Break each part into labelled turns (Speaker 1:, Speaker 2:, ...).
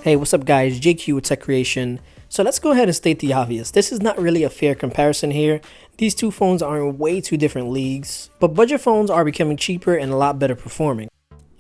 Speaker 1: Hey, what's up guys, JQ with Tech Creation. So let's go ahead and state the obvious. This is not really a fair comparison here. These two phones are in way two different leagues, but budget phones are becoming cheaper and a lot better performing.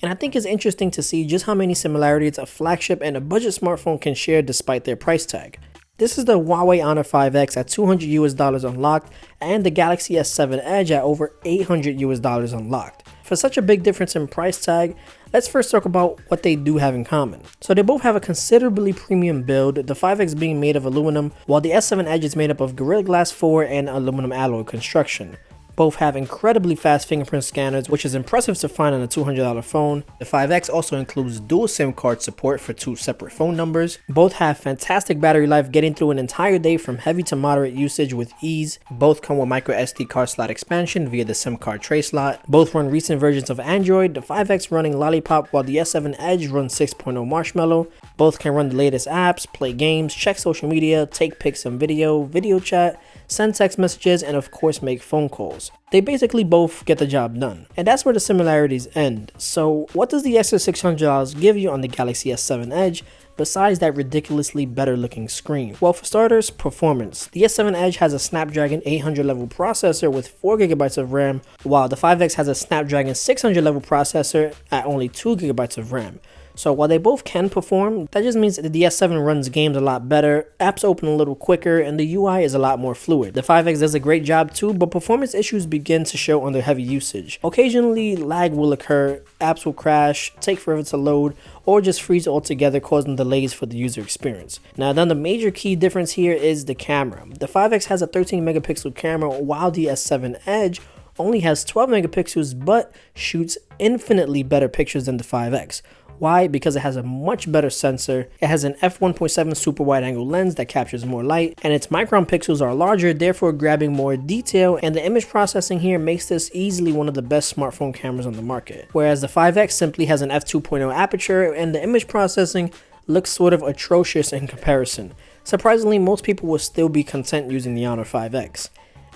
Speaker 1: And I think it's interesting to see just how many similarities a flagship and a budget smartphone can share despite their price tag. This is the Huawei Honor 5X at $200 unlocked and the Galaxy S7 Edge at over $800 unlocked. For such a big difference in price tag, let's first talk about what they do have in common. So they both have a considerably premium build, the 5X being made of aluminum, while the S7 Edge is made up of Gorilla Glass 4 and aluminum alloy construction. Both have incredibly fast fingerprint scanners, which is impressive to find on a $200 phone. The 5X also includes dual SIM card support for 2 separate phone numbers. Both have fantastic battery life, getting through an entire day from heavy to moderate usage with ease. Both come with micro SD card slot expansion via the SIM card tray slot. Both run recent versions of Android, the 5X running Lollipop while the S7 Edge runs 6.0 Marshmallow. Both can run the latest apps, play games, check social media, take pics and video chat, send text messages, and of course make phone calls. They basically both get the job done. And that's where the similarities end. So what does the extra $600 give you on the Galaxy S7 Edge besides that ridiculously better looking screen? Well, for starters, performance. The S7 Edge has a Snapdragon 800 level processor with 4GB of RAM, while the 5X has a Snapdragon 600 level processor at only 2GB of RAM. So while they both can perform, that just means that the S7 runs games a lot better, apps open a little quicker, and the UI is a lot more fluid. The 5X does a great job too, but performance issues begin to show under heavy usage. Occasionally, lag will occur, apps will crash, take forever to load, or just freeze altogether, causing delays for the user experience. Now then, the major key difference here is the camera. The 5X has a 13 megapixel camera, while the S7 Edge only has 12 megapixels but shoots infinitely better pictures than the 5X. Why? Because it has a much better sensor. It has an f1.7 super wide angle lens that captures more light, and its micron pixels are larger, therefore grabbing more detail, and the image processing here makes this easily one of the best smartphone cameras on the market. Whereas the 5X simply has an f2.0 aperture, and the image processing looks sort of atrocious in comparison. Surprisingly, most people will still be content using the Honor 5X.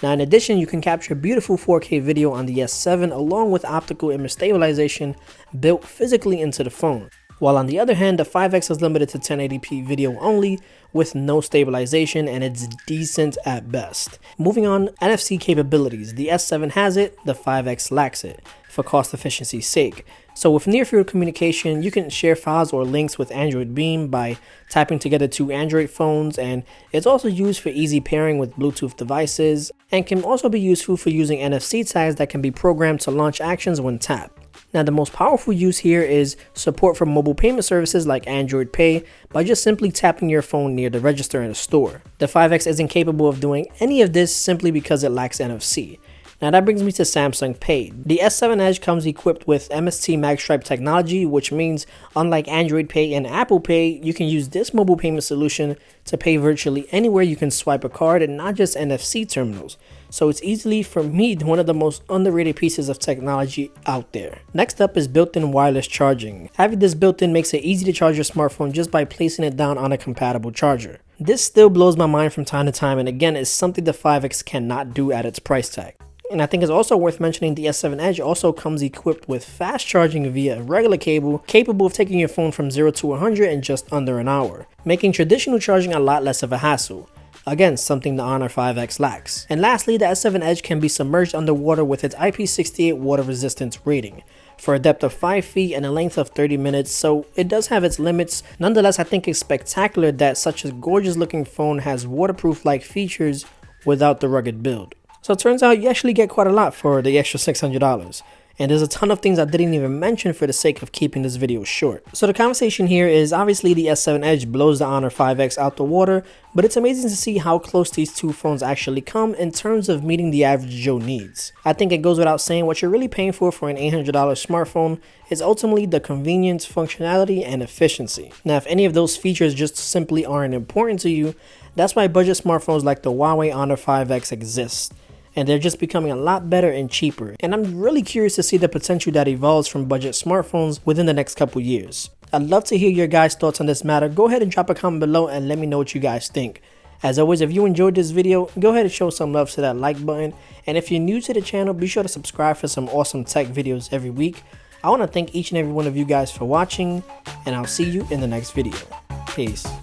Speaker 1: Now in addition, you can capture beautiful 4K video on the S7 along with optical image stabilization built physically into the phone. While on the other hand, the 5X is limited to 1080p video only with no stabilization, and it's decent at best. Moving on, NFC capabilities. The S7 has it, the 5X lacks it, for cost efficiency's sake. So with near field communication, you can share files or links with Android Beam by tapping together 2 Android phones, and it's also used for easy pairing with Bluetooth devices, and can also be useful for using NFC tags that can be programmed to launch actions when tapped. Now the most powerful use here is support for mobile payment services like Android Pay by just simply tapping your phone near the register in a store. The 5X isn't capable of doing any of this simply because it lacks NFC. Now that brings me to Samsung Pay. The S7 Edge comes equipped with MST Magstripe technology, which means unlike Android Pay and Apple Pay, you can use this mobile payment solution to pay virtually anywhere you can swipe a card and not just NFC terminals. So it's easily, for me, one of the most underrated pieces of technology out there. Next up is built-in wireless charging. Having this built-in makes it easy to charge your smartphone just by placing it down on a compatible charger. This still blows my mind from time to time, and again, is something the 5X cannot do at its price tag. And I think it's also worth mentioning the S7 Edge also comes equipped with fast charging via a regular cable, capable of taking your phone from 0 to 100 in just under an hour, making traditional charging a lot less of a hassle. Again, something the Honor 5X lacks. And lastly, the S7 Edge can be submerged underwater with its IP68 water resistance rating for a depth of 5 feet and a length of 30 minutes, so it does have its limits. Nonetheless, I think it's spectacular that such a gorgeous looking phone has waterproof-like features without the rugged build. So it turns out you actually get quite a lot for the extra $600. And there's a ton of things I didn't even mention for the sake of keeping this video short. So the conversation here is obviously the S7 Edge blows the Honor 5X out the water, but it's amazing to see how close these two phones actually come in terms of meeting the average Joe needs. I think it goes without saying what you're really paying for an $800 smartphone is ultimately the convenience, functionality, and efficiency. Now if any of those features just simply aren't important to you, that's why budget smartphones like the Huawei Honor 5X exist. And they're just becoming a lot better and cheaper. And I'm really curious to see the potential that evolves from budget smartphones within the next couple years. I'd love to hear your guys' thoughts on this matter. Go ahead and drop a comment below and let me know what you guys think. As always, if you enjoyed this video, go ahead and show some love to that like button. And if you're new to the channel, be sure to subscribe for some awesome tech videos every week. I want to thank each and every one of you guys for watching, and I'll see you in the next video. case.